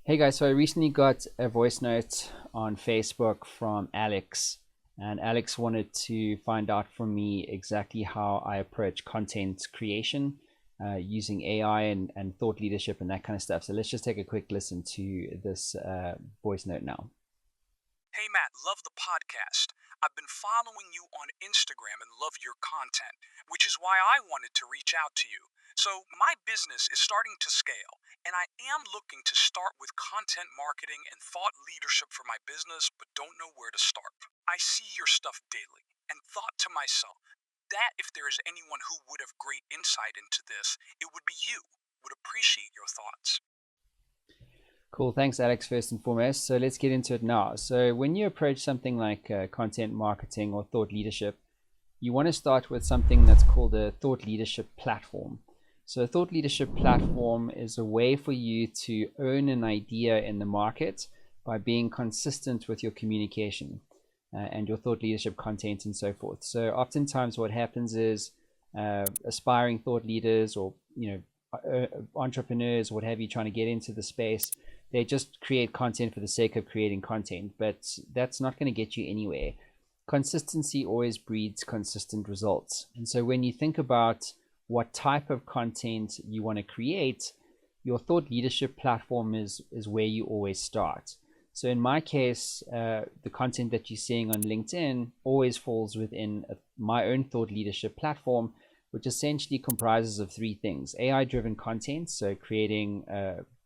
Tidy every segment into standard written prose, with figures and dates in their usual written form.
Hey guys, so I recently got a voice note on Facebook from Alex, and Alex wanted to find out from me exactly how I approach content creation using AI and thought leadership and that kind of stuff. So let's just take a quick listen to this voice note now. Hey Matt, love the podcast. I've been following you on Instagram and love your content, which is why I wanted to reach out to you. So, my business is starting to scale, and I am looking to start with content marketing and thought leadership for my business, but don't know where to start. I see your stuff daily and thought to myself that if there is anyone who would have great insight into this, it would be you. Would appreciate your thoughts. Cool, thanks Alex first and foremost. So let's get into it now. So when you approach something like content marketing or thought leadership, you want to start with something that's called a thought leadership platform. So a thought leadership platform is a way for you to own an idea in the market by being consistent with your communication and your thought leadership content and so forth. So oftentimes what happens is aspiring thought leaders or entrepreneurs, what have you, trying to get into the space, they just create content for the sake of creating content, but that's not going to get you anywhere. Consistency always breeds consistent results. And so when you think about what type of content you want to create, your thought leadership platform is where you always start. So in my case, the content that you're seeing on LinkedIn always falls within my own thought leadership platform, which essentially comprises of three things: AI-driven content, so creating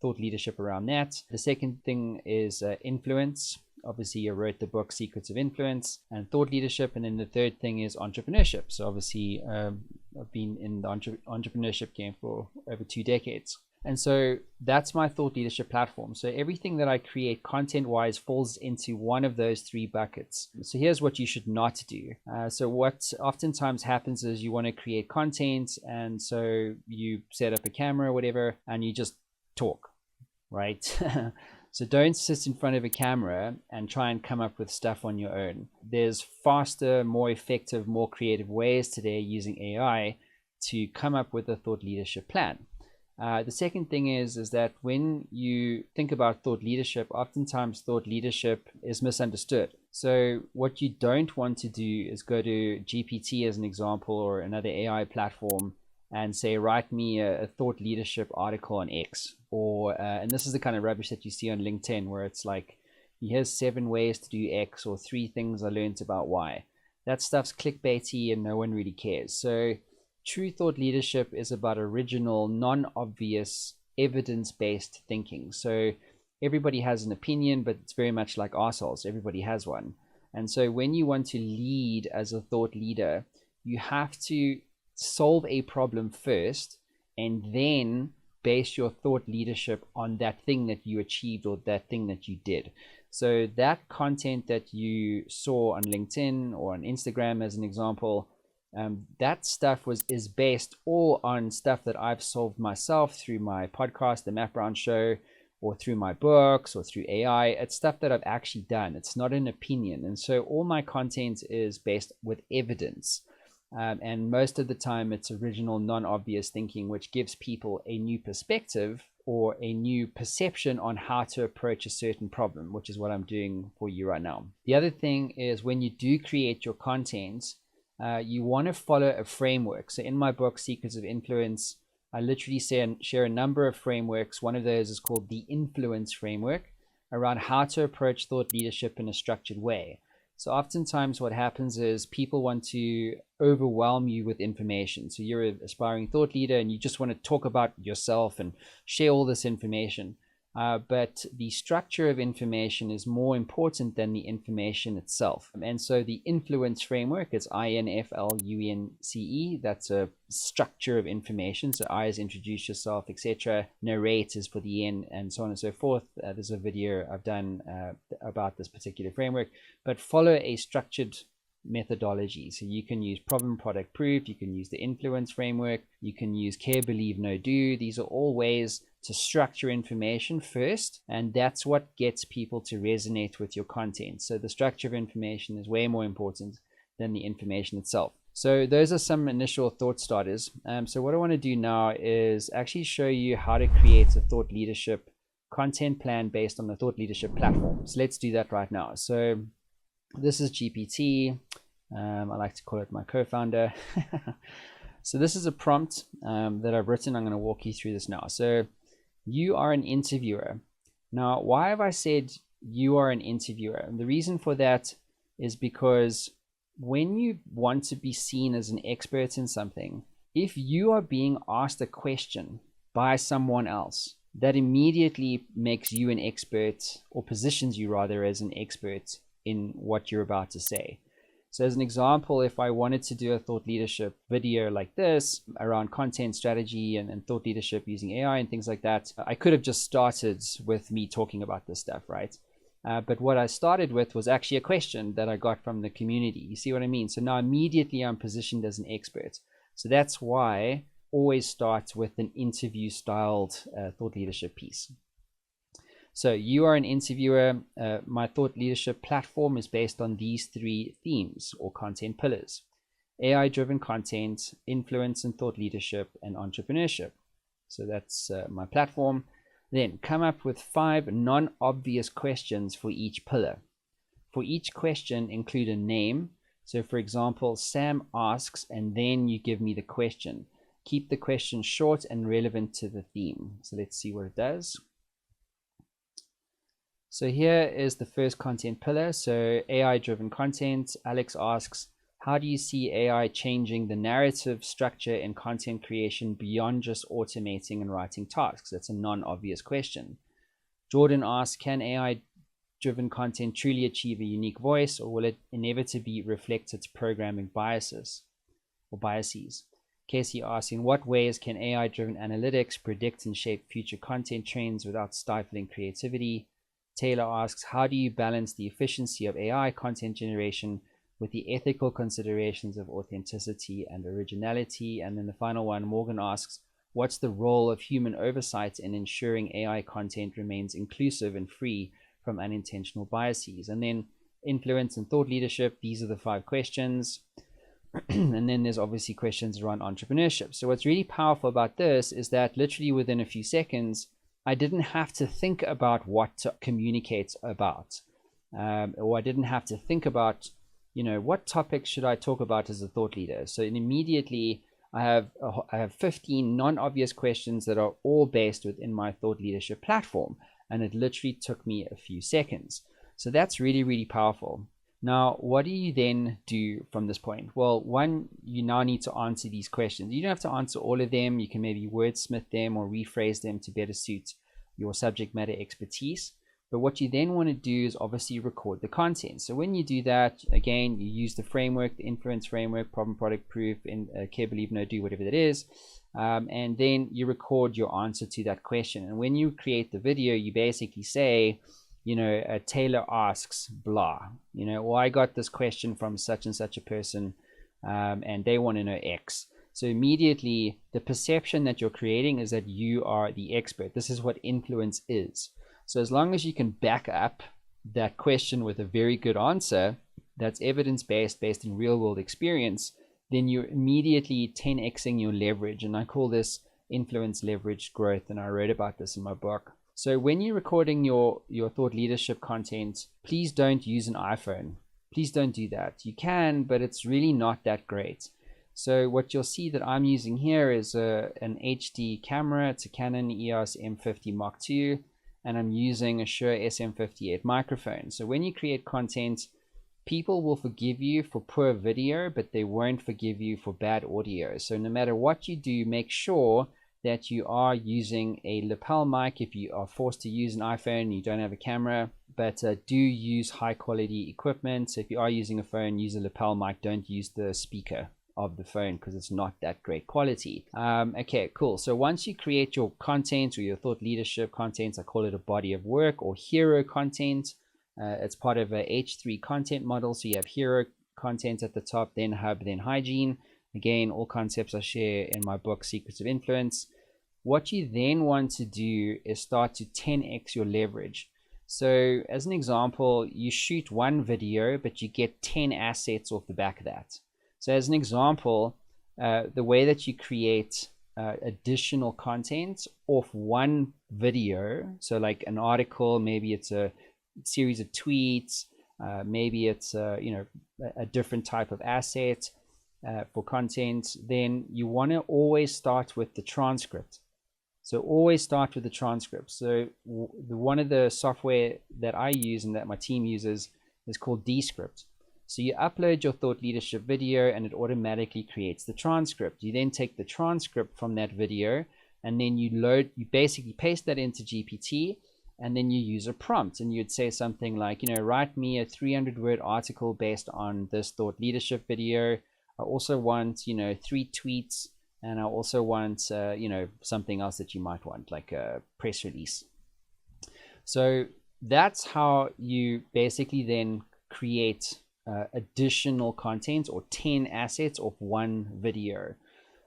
thought leadership around that. The second thing is influence. Obviously, you wrote the book Secrets of Influence, and thought leadership. And then the third thing is entrepreneurship. So obviously, I've been in the entrepreneurship game for over 2 decades. And so that's my thought leadership platform. So everything that I create content-wise falls into one of those three buckets. So here's what you should not do. So what oftentimes happens is you want to create content, and so you set up a camera or whatever, and you just talk, right? So don't sit in front of a camera and try and come up with stuff on your own. There's faster, more effective, more creative ways today using AI to come up with a thought leadership plan. The second thing is that when you think about thought leadership, oftentimes thought leadership is misunderstood. So what you don't want to do is go to GPT as an example, or another AI platform, and say, write me a thought leadership article on X, or and this is the kind of rubbish that you see on LinkedIn, where it's like, here's 7 ways to do X, or 3 things I learned about Y. That stuff's clickbaity and no one really cares. So true thought leadership is about original, non-obvious, evidence-based thinking. So everybody has an opinion, but it's very much like arseholes. Everybody has one. And so when you want to lead as a thought leader, you have to solve a problem first, and then base your thought leadership on that thing that you achieved or that thing that you did. So that content that you saw on LinkedIn or on Instagram as an example, that stuff is based all on stuff that I've solved myself through my podcast, The Matt Brown Show, or through my books, or through AI. It's stuff that I've actually done. It's not an opinion. And so all my content is based with evidence. And most of the time it's original, non-obvious thinking, which gives people a new perspective or a new perception on how to approach a certain problem, which is what I'm doing for you right now. The other thing is, when you do create your content, you want to follow a framework. So in my book, Secrets of Influence, I literally share a number of frameworks. One of those is called the Influence Framework, around how to approach thought leadership in a structured way. So oftentimes what happens is people want to overwhelm you with information. So you're an aspiring thought leader and you just want to talk about yourself and share all this information. But the structure of information is more important than the information itself. And so the influence framework is INFLUNCE. That's a structure of information. So I is introduce yourself, etc. Narrate is for the N, and so on and so forth. There's a video I've done about this particular framework. But follow a structured methodology. So you can use problem, product, proof. You can use the influence framework. You can use care, believe, no, do. These are all ways to structure information first, and that's what gets people to resonate with your content. So the structure of information is way more important than the information itself. So those are some initial thought starters. So what I want to do now is actually show you how to create a thought leadership content plan based on the thought leadership platform. So let's do that right now. So this is GPT. I like to call it my co-founder. So this is a prompt that I've written. I'm going to walk you through this now. So you are an interviewer. Now, why have I said you are an interviewer? And the reason for that is because when you want to be seen as an expert in something, if you are being asked a question by someone else, that immediately makes you an expert, or positions you rather as an expert in what you're about to say. So as an example, if I wanted to do a thought leadership video like this around content strategy and thought leadership using AI and things like that, I could have just started with me talking about this stuff, right? But what I started with was actually a question that I got from the community. You see what I mean? So now immediately I'm positioned as an expert. So that's why always start with an interview styled thought leadership piece. So you are an interviewer. My thought leadership platform is based on these three themes or content pillars: AI-driven content, influence and thought leadership, and entrepreneurship. So that's my platform. Then come up with 5 non-obvious questions for each pillar. For each question, include a name. So for example, Sam asks, and then you give me the question. Keep the question short and relevant to the theme. So let's see what it does. So here is the first content pillar. So AI-driven content. Alex asks, how do you see AI changing the narrative structure in content creation beyond just automating and writing tasks? That's a non-obvious question. Jordan asks, can AI-driven content truly achieve a unique voice, or will it inevitably reflect its programming biases or biases? Casey asks, in what ways can AI-driven analytics predict and shape future content trends without stifling creativity? Taylor asks, how do you balance the efficiency of AI content generation with the ethical considerations of authenticity and originality? And then the final one, Morgan asks, what's the role of human oversight in ensuring AI content remains inclusive and free from unintentional biases? And then influence and thought leadership, these are the 5 questions. And then there's obviously questions around entrepreneurship. So what's really powerful about this is that literally within a few seconds, I didn't have to think about what to communicate about, or I didn't have to think about, what topics should I talk about as a thought leader. So immediately I have 15 non-obvious questions that are all based within my thought leadership platform, and it literally took me a few seconds. So that's really, really powerful. Now, what do you then do from this point? Well, one, you now need to answer these questions. You don't have to answer all of them. You can maybe wordsmith them or rephrase them to better suit your subject matter expertise. But what you then want to do is obviously record the content. So when you do that, again, you use the framework, the influence framework, problem, product, proof, and care, believe, no, do, whatever that is. And then you record your answer to that question. And when you create the video, you basically say, Taylor asks blah, or I got this question from such and such a person, and they want to know X. So immediately the perception that you're creating is that you are the expert. This is what influence is. So as long as you can back up that question with a very good answer that's evidence-based, based in real-world experience, then you're immediately 10xing your leverage. And I call this influence leverage growth, and I wrote about this in my book. So when you're recording your thought leadership content, please don't use an iPhone. Please don't do that. You can, but it's really not that great. So what you'll see that I'm using here is an HD camera. It's a Canon EOS M50 Mark II, and I'm using a Shure SM58 microphone. So when you create content, people will forgive you for poor video, but they won't forgive you for bad audio. So no matter what you do, make sure that you are using a lapel mic. If you are forced to use an iPhone, you don't have a camera, but do use high quality equipment. So if you are using a phone, use a lapel mic. Don't use the speaker of the phone because it's not that great quality. Okay, cool. So once you create your content or your thought leadership content, I call it a body of work or hero content. It's part of a H3 content model. So you have hero content at the top, then hub, then hygiene. Again, all concepts I share in my book, Secrets of Influence. What you then want to do is start to 10x your leverage. So as an example, you shoot one video, but you get 10 assets off the back of that. So as an example, the way that you create additional content off one video. So like an article, maybe it's a series of tweets, maybe it's a different type of asset for content. Then you want to always start with the transcript. So always start with the transcript. So one of the software that I use and that my team uses is called Descript. So you upload your thought leadership video and it automatically creates the transcript. You then take the transcript from that video and then you basically paste that into GPT, and then you use a prompt and you'd say something like, write me a 300-word article based on this thought leadership video. I also want, 3 tweets, and I also want, something else that you might want, like a press release. So that's how you basically then create additional content or 10 assets of one video.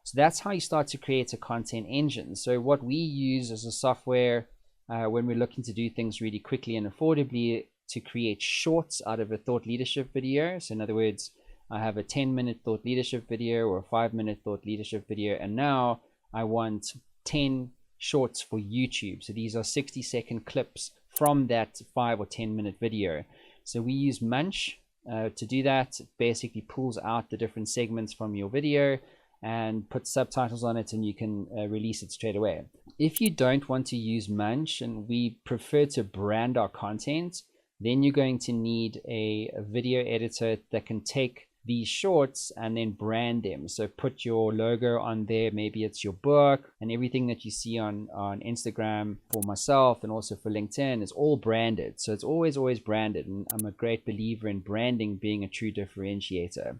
So that's how you start to create a content engine. So what we use as a software when we're looking to do things really quickly and affordably, to create shorts out of a thought leadership video. So in other words, I have a 10-minute thought leadership video or a 5-minute thought leadership video, and now I want 10 shorts for YouTube. So these are 60-second clips from that 5 or 10-minute video. So we use Munch to do that. It basically pulls out the different segments from your video and put subtitles on it, and you can release it straight away. If you don't want to use Munch and we prefer to brand our content, then you're going to need a video editor that can take these shorts and then brand them. So put your logo on there, maybe it's your book, and everything that you see on Instagram for myself and also for LinkedIn is all branded. So it's always branded, and I'm a great believer in branding being a true differentiator.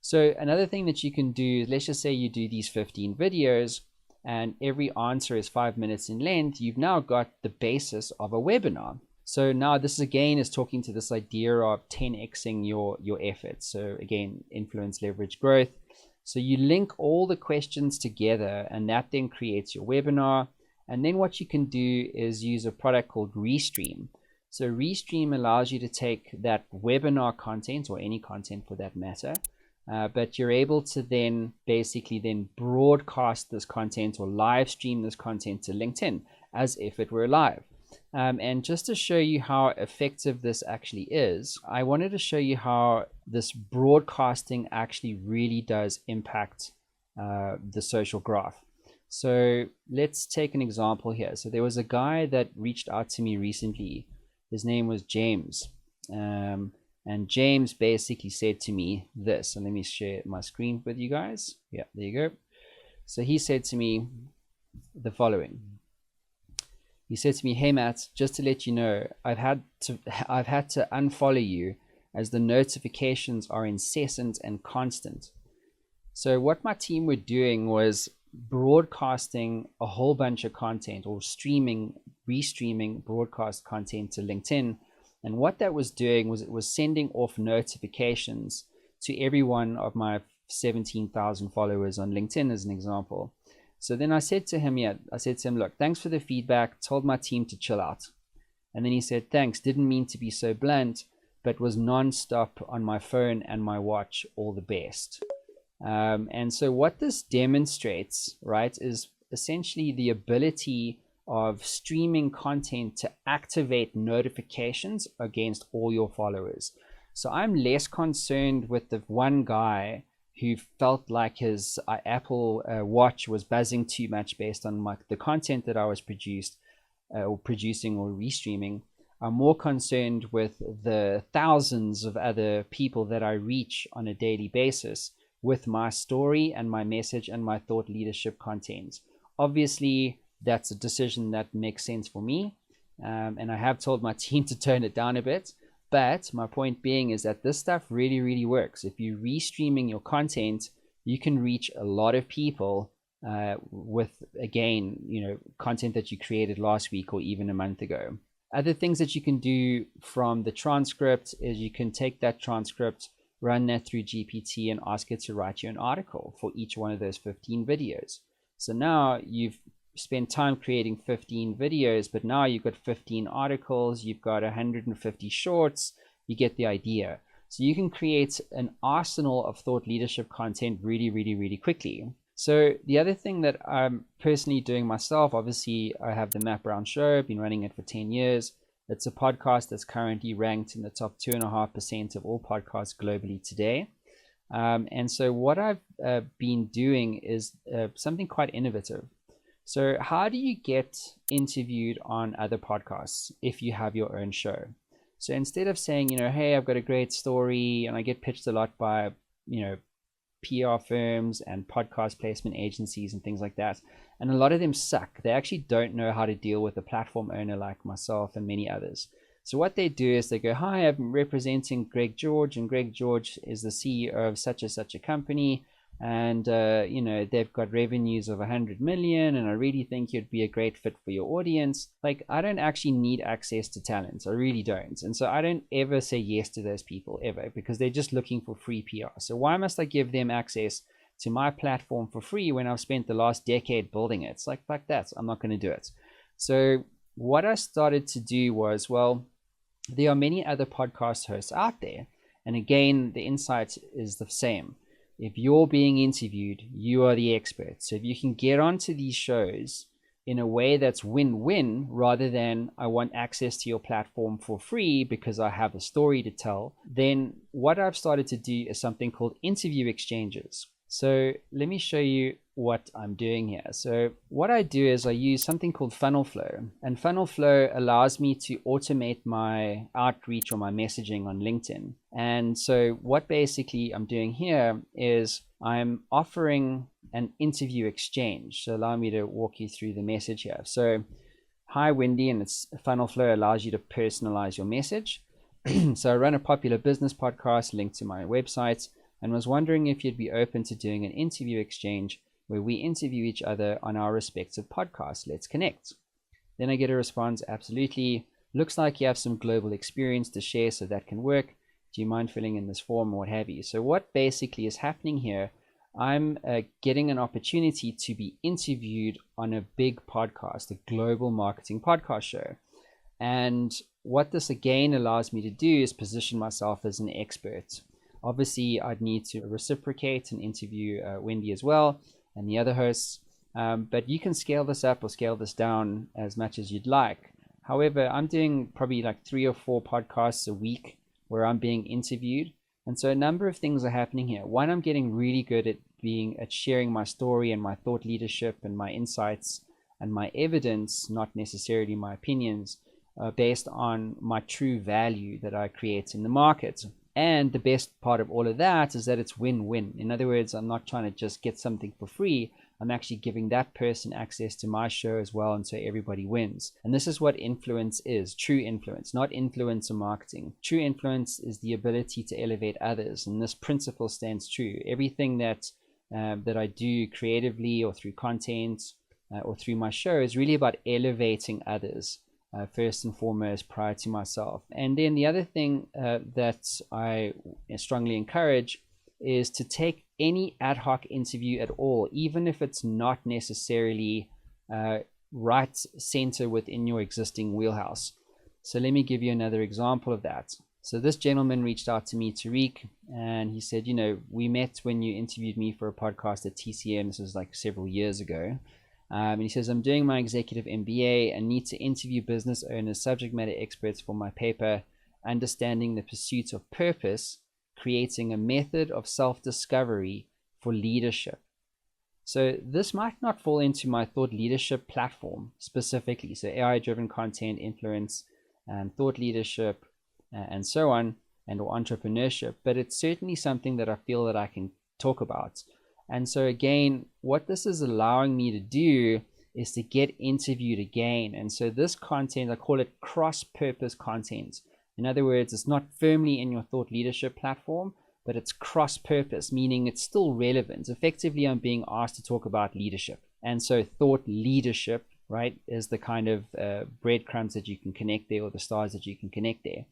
So another thing that you can do is, let's just say you do these 15 videos and every answer is 5 minutes in length. You've now got the basis of a webinar. So now this again is talking to this idea of 10xing your efforts. So again, influence, leverage, growth. So you link all the questions together, and that then creates your webinar. And then what you can do is use a product called Restream. So Restream allows you to take that webinar content, or any content for that matter, but you're able to then basically then broadcast this content or live stream this content to LinkedIn as if it were live. And just to show you how effective this actually is, I wanted to show you how this broadcasting actually really does impact the social graph. So let's take an example here. So there was a guy that reached out to me recently. His name was James. And James basically said to me this, and let me share my screen with you guys. Yeah, there you go. So he said to me the following. He said to me, "Hey Matt, just to let you know, I've had to unfollow you as the notifications are incessant and constant." So what my team were doing was broadcasting a whole bunch of content, or restreaming broadcast content to LinkedIn. And what that was doing was it was sending off notifications to every one of my 17,000 followers on LinkedIn, as an example. So then I said to him, look, thanks for the feedback, told my team to chill out. And then he said, thanks, didn't mean to be so blunt, but was non-stop on my phone and my watch, all the best. And so what this demonstrates, right, is essentially the ability of streaming content to activate notifications against all your followers. So I'm less concerned with the one guy who felt like his Apple Watch was buzzing too much based on the content that I was producing or restreaming. I'm more concerned with the thousands of other people that I reach on a daily basis with my story and my message and my thought leadership content. Obviously, that's a decision that makes sense for me. And I have told my team to tone it down a bit. But my point being is that this stuff really, really works. If you're restreaming your content, you can reach a lot of people with, again, content that you created last week or even a month ago. Other things that you can do from the transcript is you can take that transcript, run that through GPT, and ask it to write you an article for each one of those 15 videos. So now you've spent time creating 15 videos, but now you've got 15 articles, you've got 150 shorts, you get the idea. So you can create an arsenal of thought leadership content really, really, really quickly. So the other thing that I'm personally doing myself, obviously I have the Matt Brown Show, been running it for 10 years. It's a podcast that's currently ranked in the top 2.5% of all podcasts globally today. And so what I've been doing is something quite innovative. So how do you get interviewed on other podcasts if you have your own show? So instead of saying, hey, I've got a great story, and I get pitched a lot by, PR firms and podcast placement agencies and things like that. And a lot of them suck. They actually don't know how to deal with a platform owner like myself and many others. So what they do is they go, hi, I'm representing Greg George, and Greg George is the CEO of such and such a company. And, they've got revenues of 100 million, and I really think you'd be a great fit for your audience. Like, I don't actually need access to talent. I really don't. And so I don't ever say yes to those people ever, because they're just looking for free PR. So why must I give them access to my platform for free when I've spent the last decade building it? It's like, fuck that. I'm not going to do it. So what I started to do was, well, there are many other podcast hosts out there. And again, the insight is the same. If you're being interviewed, you are the expert. So if you can get onto these shows in a way that's win-win, rather than I want access to your platform for free because I have a story to tell, then what I've started to do is something called interview exchanges. So let me show you what I'm doing here. So what I do is I use something called funnel flow, and funnel flow allows me to automate my outreach or my messaging on LinkedIn. And so what basically I'm doing here is I'm offering an interview exchange. So allow me to walk you through the message here. So hi Wendy, and it's funnel flow allows you to personalize your message. So I run a popular business podcast linked to my website, and was wondering if you'd be open to doing an interview exchange where we interview each other on our respective podcasts. Let's connect. Then I get a response, absolutely. Looks like you have some global experience to share, so that can work. Do you mind filling in this form or what have you? So what basically is happening here, I'm getting an opportunity to be interviewed on a big podcast, a global marketing podcast show. And what this again allows me to do is position myself as an expert. Obviously, I'd need to reciprocate and interview Wendy as well and the other hosts, but you can scale this up or scale this down as much as you'd like. However, I'm doing probably like 3 or 4 podcasts a week where I'm being interviewed. And so a number of things are happening here. One, I'm getting really good at sharing my story and my thought leadership and my insights and my evidence, not necessarily my opinions, based on my true value that I create in the market. And the best part of all of that is that it's win-win. In other words, I'm not trying to just get something for free. I'm actually giving that person access to my show as well, and so everybody wins. And this is what influence is, true influence, not influencer marketing. True influence is the ability to elevate others, and this principle stands true. Everything that I do creatively or through content or through my show is really about elevating others. First and foremost, prior to myself. And then the other thing that I strongly encourage is to take any ad hoc interview at all, even if it's not necessarily right center within your existing wheelhouse. So let me give you another example of that. So this gentleman reached out to me, Tariq, and he said, we met when you interviewed me for a podcast at TCM. This was like several years ago. And he says, I'm doing my executive MBA and need to interview business owners, subject matter experts for my paper, Understanding the Pursuit of Purpose, Creating a Method of Self-Discovery for Leadership. So this might not fall into my thought leadership platform specifically. So AI-driven content, influence, and thought leadership, and so on, and or entrepreneurship. But it's certainly something that I feel that I can talk about. And so again, what this is allowing me to do is to get interviewed again. And so this content, I call it cross-purpose content. In other words, it's not firmly in your thought leadership platform, but it's cross-purpose, meaning it's still relevant. Effectively, I'm being asked to talk about leadership. And so thought leadership, right, is the kind of breadcrumbs that you can connect there, or the stars that you can connect there.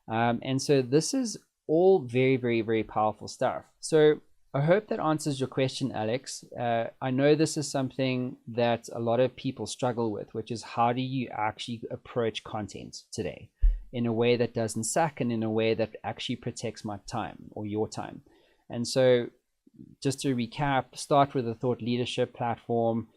And so this is all very, very, very powerful stuff. So I hope that answers your question, Alex. I know this is something that a lot of people struggle with, which is how do you actually approach content today in a way that doesn't suck and in a way that actually protects my time or your time. And so just to recap, start with a thought leadership platform,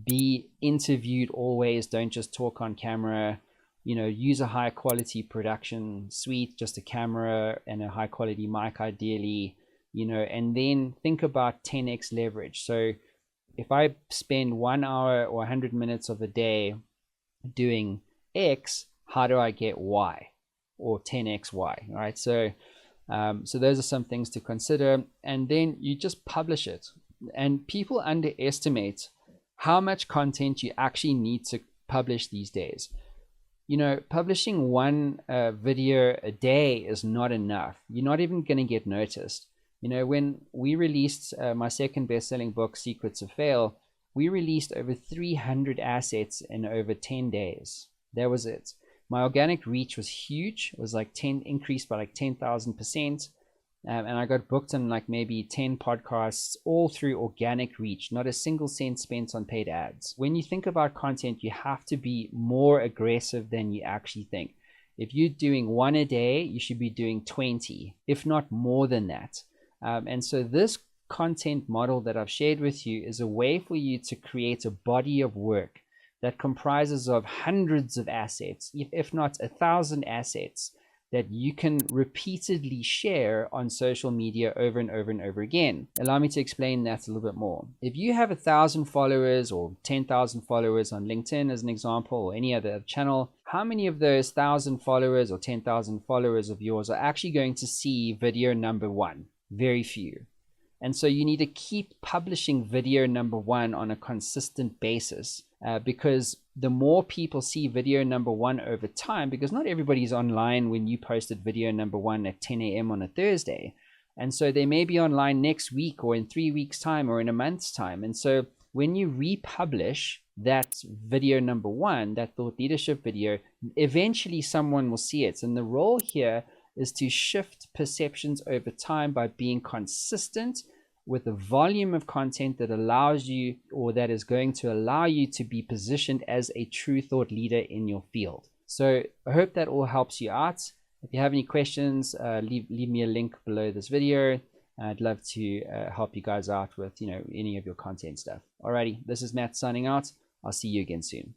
be interviewed always, don't just talk on camera, use a high quality production suite, just a camera and a high quality mic ideally, and then think about 10x leverage. So if I spend 1 hour or 100 minutes of a day doing X, how do I get Y or 10x Y, right? So those are some things to consider, and then you just publish it. And people underestimate how much content you actually need to publish these days. Publishing one video a day is not enough. You're not even going to get noticed. When we released my second best-selling book, Secrets of Fail, we released over 300 assets in over 10 days. That was it. My organic reach was huge. It was increased by like 10,000%. And I got booked on like maybe 10 podcasts, all through organic reach, not a single cent spent on paid ads. When you think about content, you have to be more aggressive than you actually think. If you're doing one a day, you should be doing 20, if not more than that. And so this content model that I've shared with you is a way for you to create a body of work that comprises of hundreds of assets, if not 1,000 assets, that you can repeatedly share on social media over and over and over again. Allow me to explain that a little bit more. If you have 1,000 followers or 10,000 followers on LinkedIn as an example, or any other channel, how many of those 1,000 followers or 10,000 followers of yours are actually going to see video number 1? Very few. And so you need to keep publishing video number 1 on a consistent basis, because the more people see video number 1 over time, because not everybody's online when you posted video number 1 at 10 a.m. on a Thursday. And so they may be online next week or in 3 weeks' time or in a month's time. And so when you republish that video number 1, that thought leadership video, eventually someone will see it. And the role here is to shift perceptions over time by being consistent with a volume of content that allows you, or that is going to allow you to be positioned as a true thought leader in your field. So I hope that all helps you out. If you have any questions, leave me a link below this video. I'd love to help you guys out with any of your content stuff. Alrighty, this is Matt signing out. I'll see you again soon.